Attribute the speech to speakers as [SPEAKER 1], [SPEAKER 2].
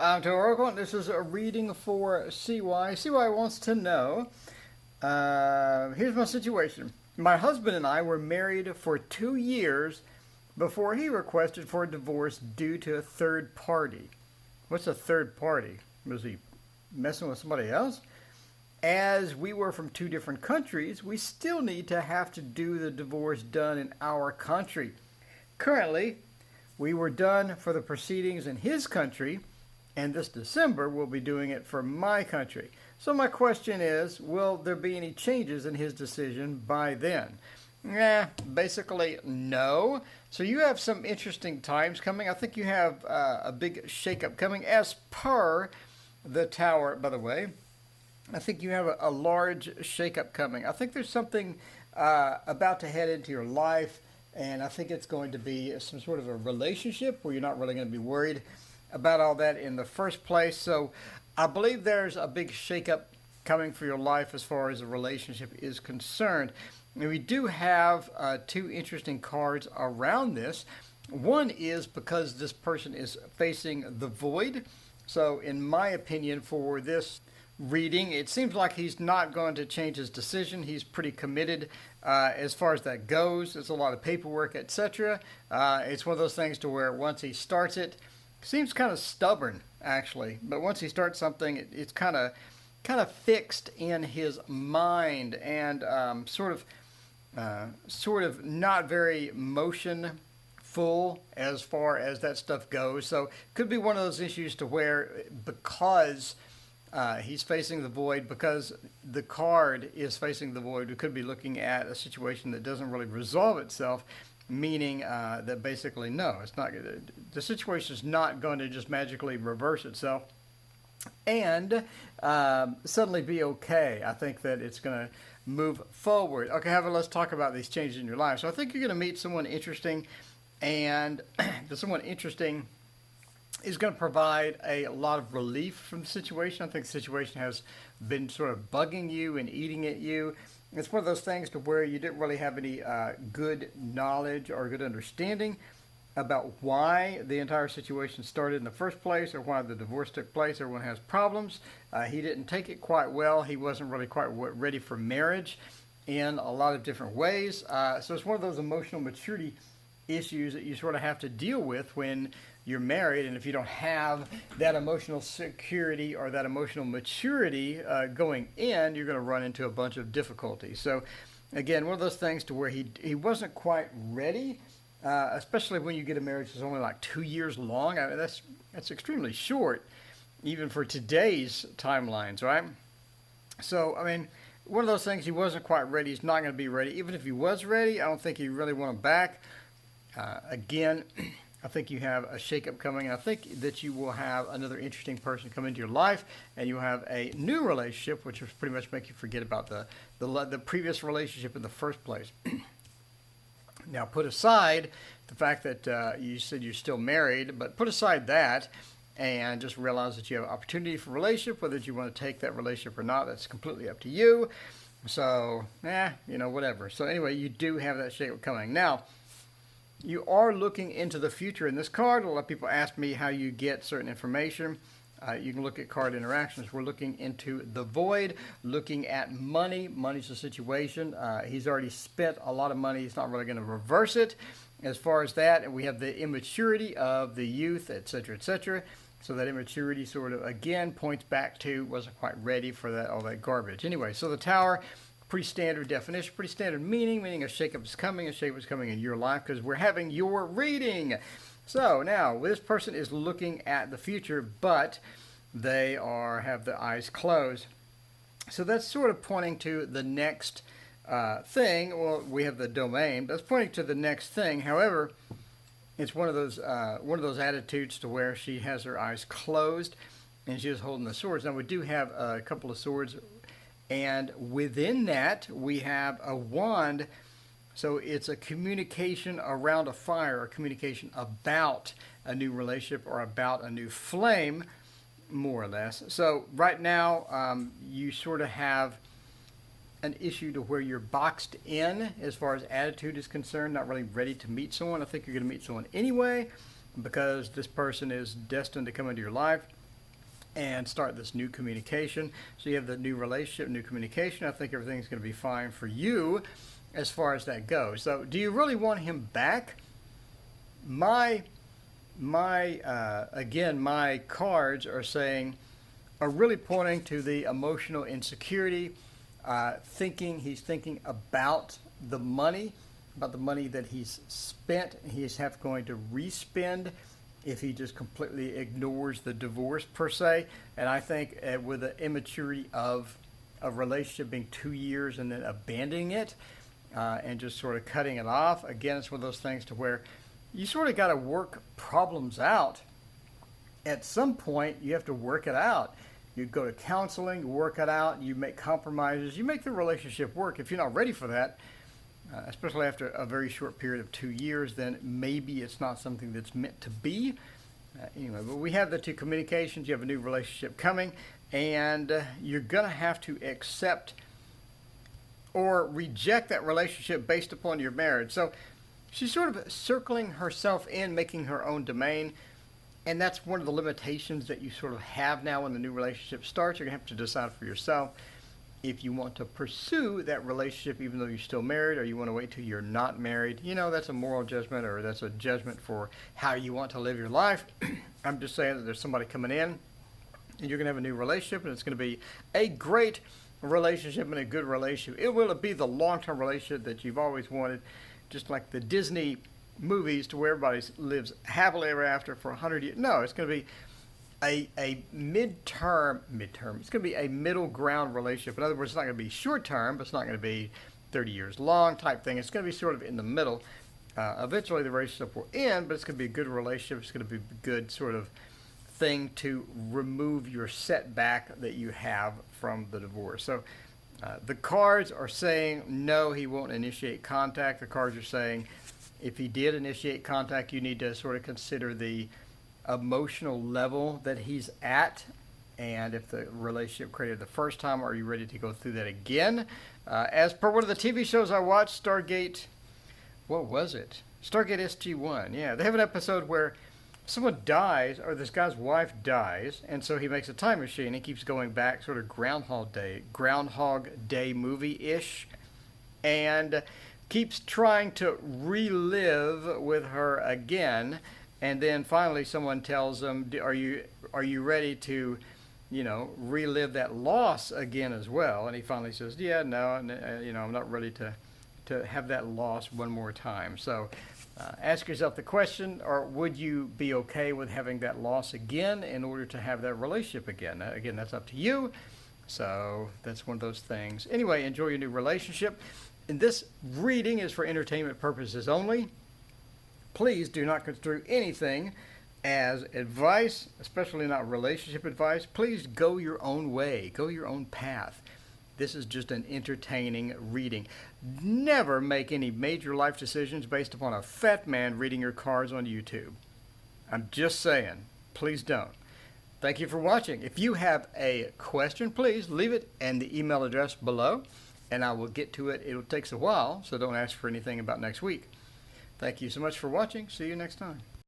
[SPEAKER 1] I'm to Oracle, and this is a reading for CY. CY wants to know, here's my situation. My husband and I were married for 2 years before he requested for a divorce due to a third party. What's a third party? Was he messing with somebody else? As we were from two different countries, we still need to have to do the divorce done in our country. Currently, we were done for the proceedings in his country, and this December we'll be doing it for my country. So my question is, will there be any changes in his decision by then? Basically no. So you have some interesting times coming. I think you have a big shakeup coming as per the Tower, by the way. I think you have a large shakeup coming. I think there's something about to head into your life, and I think it's going to be some sort of a relationship where you're not really going to be worried about all that in the first place. So I believe there's a big shakeup coming for your life as far as a relationship is concerned. And we do have two interesting cards around this. One is because this person is facing the void. So in my opinion, for this reading, it seems like he's not going to change his decision. He's pretty committed as far as that goes. It's a lot of paperwork, etc. It's one of those things to where once he starts it, seems kind of stubborn actually, but once he starts something, it's kind of fixed in his mind, and sort of not very motionful as far as that stuff goes. So could be one of those issues to where, because he's facing the void, because the card is facing the void, we could be looking at a situation that doesn't really resolve itself, meaning that basically no, it's not, the situation is not going to just magically reverse itself and suddenly be okay. I think that it's going to move forward. Okay, let's talk about these changes in your life. So I think you're going to meet someone interesting, and the someone interesting is going to provide a lot of relief from the situation. I think the situation has been sort of bugging you and eating at you. It's one of those things to where you didn't really have any good knowledge or good understanding about why the entire situation started in the first place, or why the divorce took place. Everyone has problems. He didn't take it quite well. He wasn't really quite ready for marriage in a lot of different ways. So it's one of those emotional maturity issues that you sort of have to deal with when you're married, and if you don't have that emotional security or that emotional maturity going in, you're going to run into a bunch of difficulties. So again, one of those things to where he wasn't quite ready, especially when you get a marriage that's only like 2 years long. I mean, that's extremely short, even for today's timelines, right? So I mean, one of those things, he wasn't quite ready. He's not going to be ready. Even if he was ready, I don't think he really want him back. Again, I think you have a shakeup coming, and I think that you will have another interesting person come into your life, and you'll have a new relationship, which will pretty much make you forget about the previous relationship in the first place. Now, put aside the fact that you said you're still married, but put aside that and just realize that you have opportunity for relationship. Whether you want to take that relationship or not, that's completely up to you. So, whatever. So anyway, you do have that shakeup coming. Now, you are looking into the future in this card. A lot of people ask me how you get certain information. You can look at card interactions. We're looking into the void, looking at money. Money's the situation. He's already spent a lot of money. He's not really going to reverse it as far as that. And we have the immaturity of the youth, etc., etc. So that immaturity sort of, again, points back to wasn't quite ready for all that garbage. Anyway, so the Tower, pretty standard definition, pretty standard meaning a shakeup is coming, in your life, because we're having your reading. So now, this person is looking at the future, but they have the eyes closed. So that's sort of pointing to the next thing. Well, we have the domain. That's pointing to the next thing. However, it's one of those attitudes to where she has her eyes closed, and she's holding the swords. Now, we do have a couple of swords, and within that, we have a wand. So it's a communication around a fire, a communication about a new relationship or about a new flame, more or less. So right now, you sort of have an issue to where you're boxed in as far as attitude is concerned, not really ready to meet someone. I think you're going to meet someone anyway, because this person is destined to come into your life. and start this new communication. So you have the new relationship, new communication. I think everything's going to be fine for you as far as that goes. So do you really want him back? Again, my cards are really pointing to the emotional insecurity, he's thinking about the money that he's spent. He's going to respend if he just completely ignores the divorce per se. And I think with the immaturity of a relationship being 2 years and then abandoning it and just sort of cutting it off, again, it's one of those things to where you sort of got to work problems out. At some point, you have to work it out. You go to counseling, work it out, you make compromises, you make the relationship work. If you're not ready for that, especially after a very short period of 2 years, then maybe it's not something that's meant to be. Anyway, but we have the two communications. You have a new relationship coming, and you're going to have to accept or reject that relationship based upon your marriage. So she's sort of circling herself in, making her own domain. And that's one of the limitations that you sort of have now when the new relationship starts. You're going to have to decide for yourself if you want to pursue that relationship even though you're still married, or you want to wait till you're not married. That's a moral judgment, or that's a judgment for how you want to live your life. I'm just saying that there's somebody coming in, and you're going to have a new relationship, and it's going to be a great relationship and a good relationship. It will be the long-term relationship that you've always wanted, just like the Disney movies, to where everybody lives happily ever after for 100 years. No, it's going to be a midterm. It's going to be a middle ground relationship. In other words, it's not going to be short term, but it's not going to be 30 years long type thing. It's going to be sort of in the middle. Eventually the relationship will end, but it's going to be a good relationship. It's going to be a good sort of thing to remove your setback that you have from the divorce. So the cards are saying no, he won't initiate contact. The cards are saying if he did initiate contact, you need to sort of consider the emotional level that he's at, and if the relationship created the first time, are you ready to go through that again? As per one of the TV shows I watched, Stargate, what was it? Stargate SG-1. Yeah, they have an episode where someone dies, or this guy's wife dies, and so he makes a time machine and keeps going back, sort of Groundhog Day movie-ish, and keeps trying to relive with her again. And then finally someone tells him, are you ready to, relive that loss again as well? And he finally says, yeah, no, I'm not ready to have that loss one more time. So ask yourself the question, or would you be okay with having that loss again in order to have that relationship again? Again, that's up to you. So that's one of those things. Anyway, enjoy your new relationship. And this reading is for entertainment purposes only. Please do not construe anything as advice, especially not relationship advice. Please go your own way. Go your own path. This is just an entertaining reading. Never make any major life decisions based upon a fat man reading your cards on YouTube. I'm just saying. Please don't. Thank you for watching. If you have a question, please leave it in the email address below, and I will get to it. It takes a while, so don't ask for anything about next week. Thank you so much for watching. See you next time.